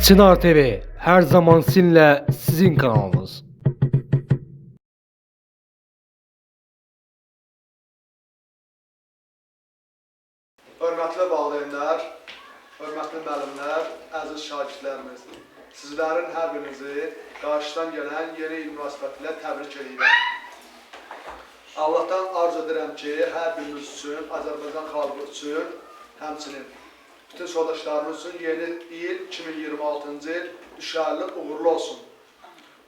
Çınar TV her zaman sizinle, sizin kanalınız. Hörmətli valideynlər, hörmətli müəllimlər, əziz şagirdlərimiz, sizlərin hər birinizi qarşıdan gələn yeni il münasibətilə təbrik edirəm. Allahdan arzu edirəm ki, hər biriniz üçün, Azərbaycan xalqı üçün, həmçinin bütün soydaşlarımız üçün yeni il 2026-cı il düşərli uğurlu olsun.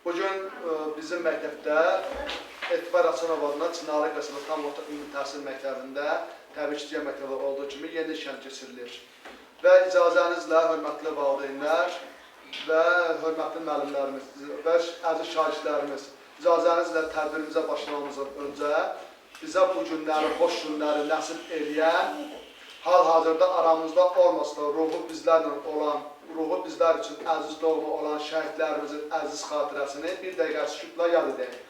Bugün bizim məktəbdə Etibar Açanov adına Çınarlı qəsəbə tam orta ümumi təhsil məktəbində təbrikçiyə məktəbə olduğu kimi yeni şən keçirilir. Və icazənizlə hörmətli valideynlər və hörmətli müəllimlərimiz və əziz şagirdlərimiz, icazənizlə tədbirimizə başlamamızdan öncə bizə bu günləri, xoş günləri nəsib eləyən, hal-hazırda aramızda olmasa da ruhu bizlər üçün əziz doğma olan şəhidlərimizin əziz xatirəsini bir dəqiqə sükutla yad edək.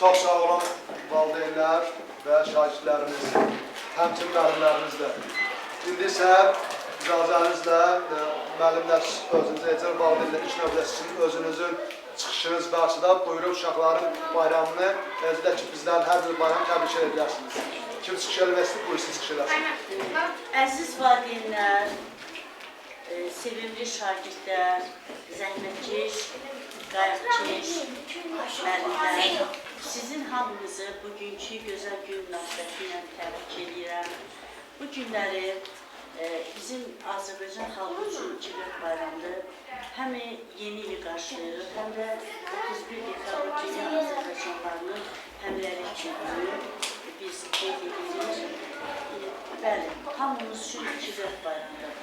Çox sağ olun valideynlər və şagirdlərimiz, həmçinin müəllimlərimiz də. İndi isə icazənizlə müəllimlər özünüzə, ecra valideynlər iş növbəsi sizin özünüzün çıxışınız qarşıda buyurub uşaqların bayramını, özdə ki bizlərin hər bir bayramı təbrik edərsiniz. Kim çıxış eləməsi buyursun çıxış eləsin. Əziz valideynlər, sevimli şagirdlər, zəhmətkeş, qayğıkeş müəllimlər, sizin hamınızı bugünkü gözəl gün münasibəti ilə təbrik edirəm. Bu günləri bizim Azərbaycan xalqı üçün 2-4 bayramdır. Həm yeni ili qarşılayırıq, həm də 31 dekabr Dünya Azərbaycanlarının həmrəylik gününü biz qeyd edirik. Bəli, hamımız üçün 2-4 bayramdır.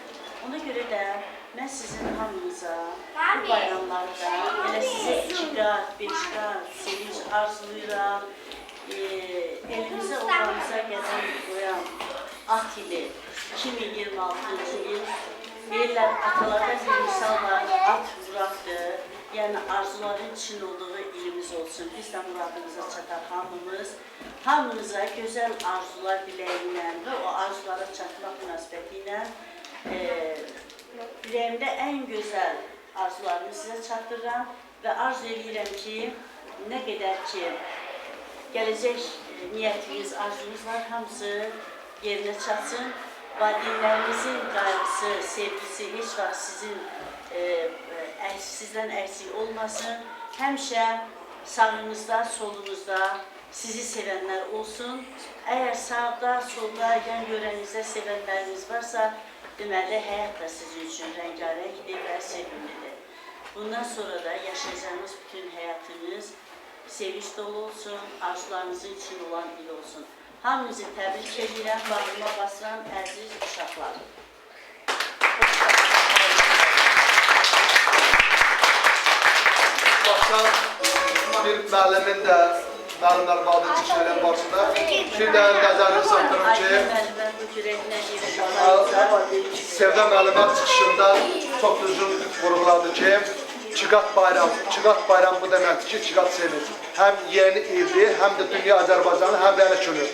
Ona görə də mən sizin hamınıza bu bayramlarda elə sizə 2 qat, 5 qat sevinç arzulayıram. Elimizə, oğlanıza qədəm qoyan at ili 2026-cı il. Deyirlər, atalarda bir misal var, at vuraqdır. Yəni arzuların için olduğu il xeyriniz olsun. Biz də muradınıza çatar hamımız. Hamınıza gözəl arzular diləyinlə və o arzulara çatmaq münasibəti ilə ürəyimdə ən gözəl arzularımı sizə çatdırıram və arzu edirəm ki, nə qədər ki, gələcək niyyətiniz, arzunuz var, hamısı yerinə çatsın. Valideynlərinizin qayğısı, sevgisi heç vaxt sizdən əksik olmasın. Həmişə sağınızda, solunuzda sizi sevənlər olsun. Əgər sağda, solda, yan görənizdə sevənləriniz varsa, deməli, həyat da sizin üçün rəngarəngdir və sevimlidir. Bundan sonra da yaşayacağınız bütün həyatınız sevinç dolu olsun, arzularınızın için olan il olsun. Hamınızı təbrik edirəm, bağrıma basıram, əziz uşaqlar. Başqa bir müəllimin də müəllimlər bağda çıxışlarının başında bir də nəzərini satırım ki, Sevda müəllimə çıxışında çox düzgün vurğuladı ki, Çiqat bayram bu deməkdir ki, Çiqat sevinç. Həm yeni ildir, həm də Dünya Azərbaycanı həmrəylik günü.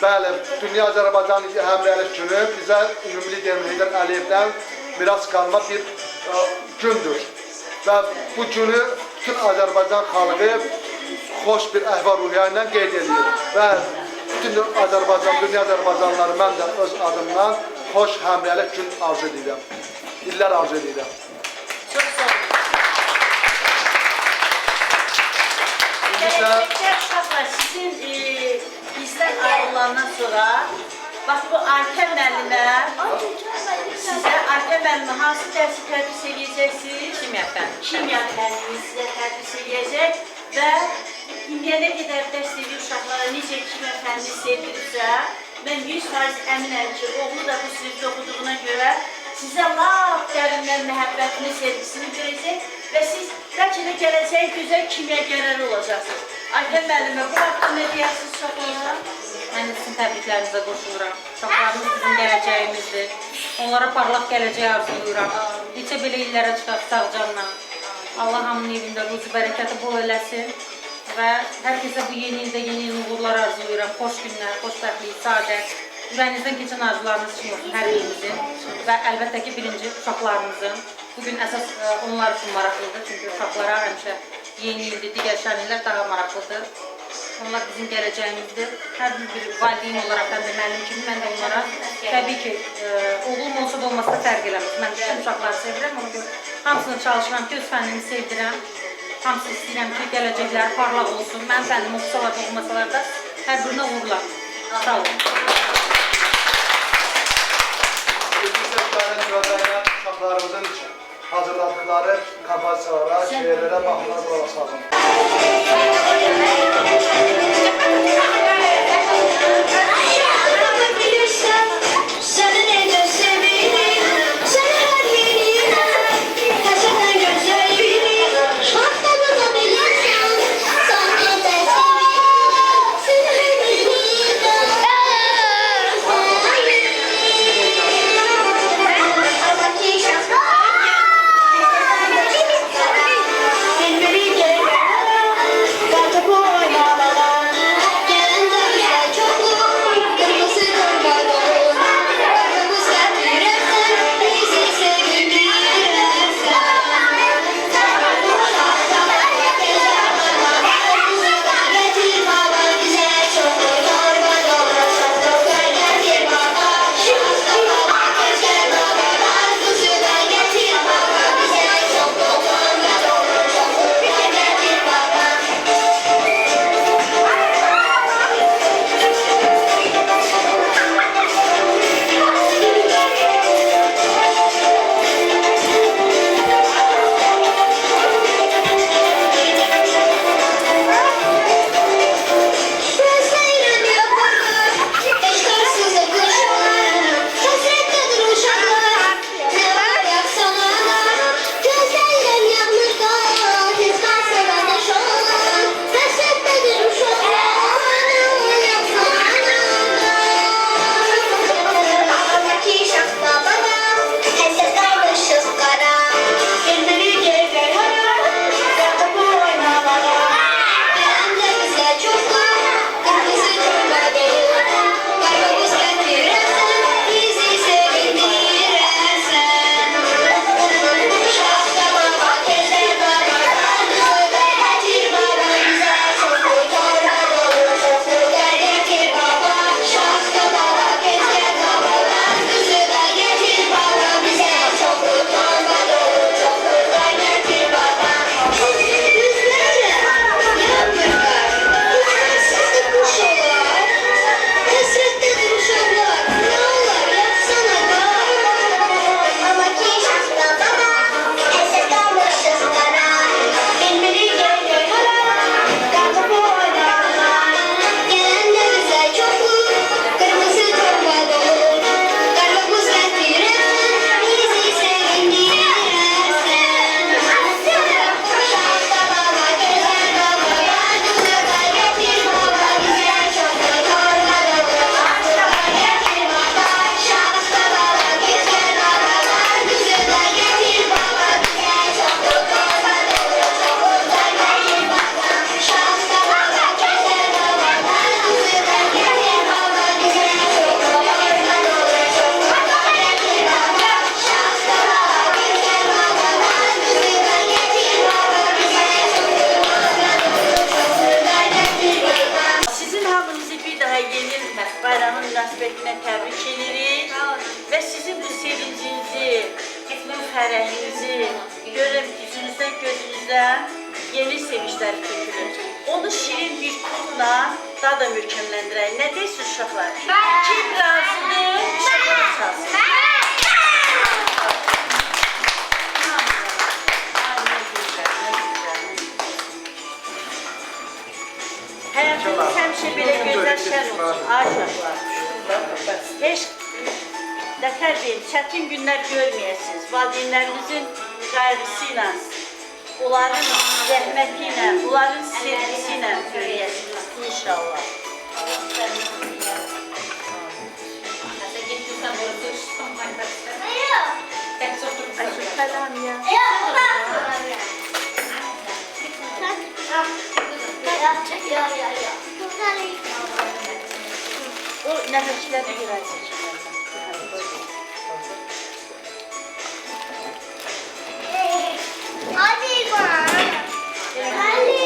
Bəli, Dünya Azərbaycanı həmrəylik günü bizə ümumi lider Heydər Əliyevdən miras qalma bir gündür. Və bu günü bütün Azərbaycan xalqı xoş bir əhval-ruhiyyə ilə qeyd edir. Və bütün Dünya Azərbaycanlıları mən də öz adımdan xoş həmrəylik gün arzu edirəm. İllər arzu edirəm. Çok sağ olun. Gelecekte uşaqlar sizin bizdən ayrılandan sonra bax bu Arifə müəllimə sizə Arifə müəllimə hansı dərsi tədris edəcəksiniz? Kimya müəllimi sizə tədris edəcək və indiyənə qədər dərs dediyi uşaqlara necə kimya fənnini sevdiribsə mən 100% əminəm ki, oğlu da bu sinifdə oxuduğuna görə sizə lap dərindən məhəbbətini, sevgisini verəcək və siz bəlkə də gələcək gözəl kimyagərləri olacaqsınız. Arifə müəllimə, bu haqda nə deyərsiniz uşaqlara? Mən sizin təbriklərinizə qoşuluram. Uşaqlarımız bizim gələcəyimizdir. Onlara parlaq gələcək arzulayıram. Neçə belə illərə çıxaq sağcanla. Allah hamının evində ruzi bərəkəti bol eləsin və hər kəsə bu yeni ildə yeni uğurlar arzulayıram. Xoş günlər, xoşbəxtlik, saadət. Ürəyinizdən keçən arzularınız üçün olsun hər birimizin və əlbəttə ki, birinci uşaqlarımızın. Bugün əsas onlar üçün maraqlıdır, çünki uşaqlara həmişə yeni ildir, digər şənliklər daha maraqlıdır. Onlar bizim gələcəyimizdir. Hər bir valideyn olaraq, həm də müəllim kimi mən də onlara təbii ki, oğlum olsa da olmasa da fərq eləmir. Mən bütün uşaqları sevirəm, ona görə hamısını çalışıram ki, öz fənnimi sevdirəm. Hamısı istəyirəm ki, gələcəkləri parlaq olsun. Mən fənnim oxusalar da olmasalar da hər birinə uğurlar. Sağ olun. Uşaqlarımızın hazırladıkları kompozisiyalara, şeirlərə baxımlar qulaq asmalım. Got to boy, mama, münasibətinə təbrik edirik və sizin bu sevincinizi, bu fərəhinizi görürəm üzünüzdən, gözünüzdən yeni sevinclər tökülür. Onu şirin bir turla daha da mürkəmləndirək. Nə deyirsiniz uşaqlar? Kim razıdır? Uşaqlar çalsın. Həyatınız həmişə belə gözəl şən olsun, ay uşaqlar. Heç nətər deyim, çətin günlər görməyəsiniz. Valideynlərinizin qayğısı ilə, onların zəhməti ilə, onların sevgisi ilə görəyəsiniz inşallah. Ay, şükürəm ya. O nəfəsləri görəcək. Hadi bak. Hadi.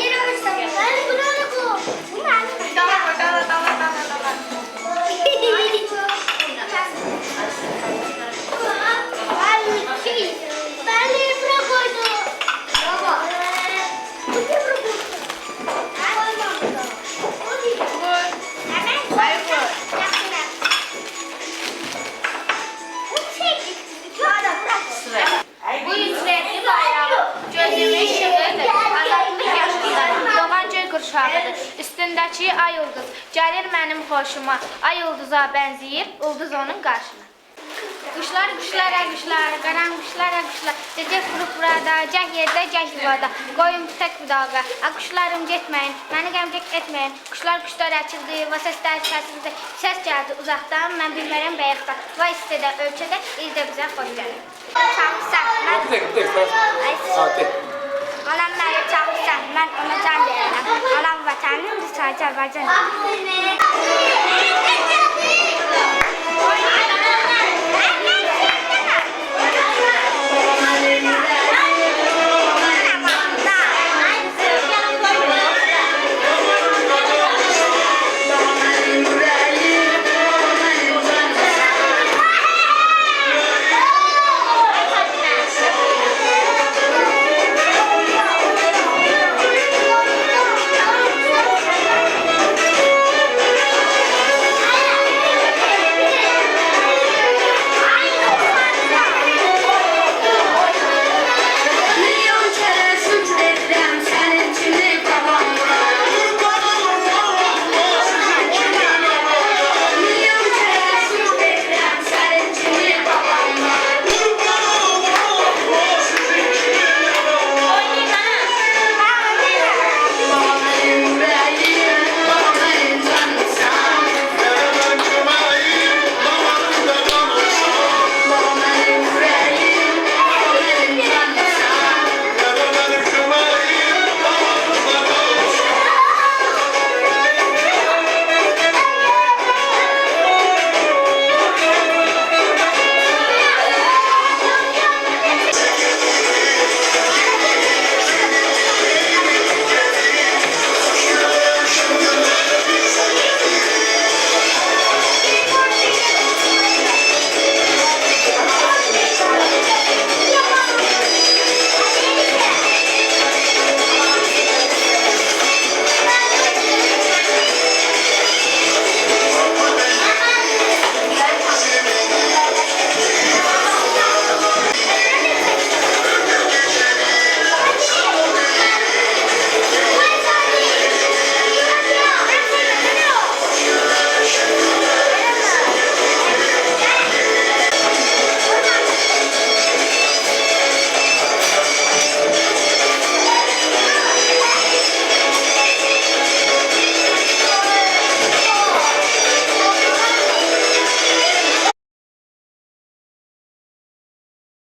Yürüyorsun. Hadi bunu koy. Bu ne? Dala. Ben de buraya koydum. Baba. Bu ne buraya koydun? Bu yüzlükli bayrağı gözümün işığıdır, azadlıq yaşlıdır, doğan göy qurşağıdır. Üstündəki ay ulduz gəlir mənim xoşuma, ay ulduza bənzəyib, ulduz onun qarşına. Quşlar, quşlara, quşlar, qaran quşlara, quşlar, cəcək vurub burada, cəh yerdə, cəh yuvada, qoyun tək budağa, quşlarım getməyin, məni qəmcək etməyin, quşlar quşlar açıldı, və səslər kəsildi, səs gəldi uzaqdan, mən bilmərəm bəyəqdən, və istədə, ölkədə, izdə bizə xoş gəlir. Çağırsan, mən... Anam məni çağırsan, mən ona can verirəm, anam vətənim, sadəcə Azərbaycan.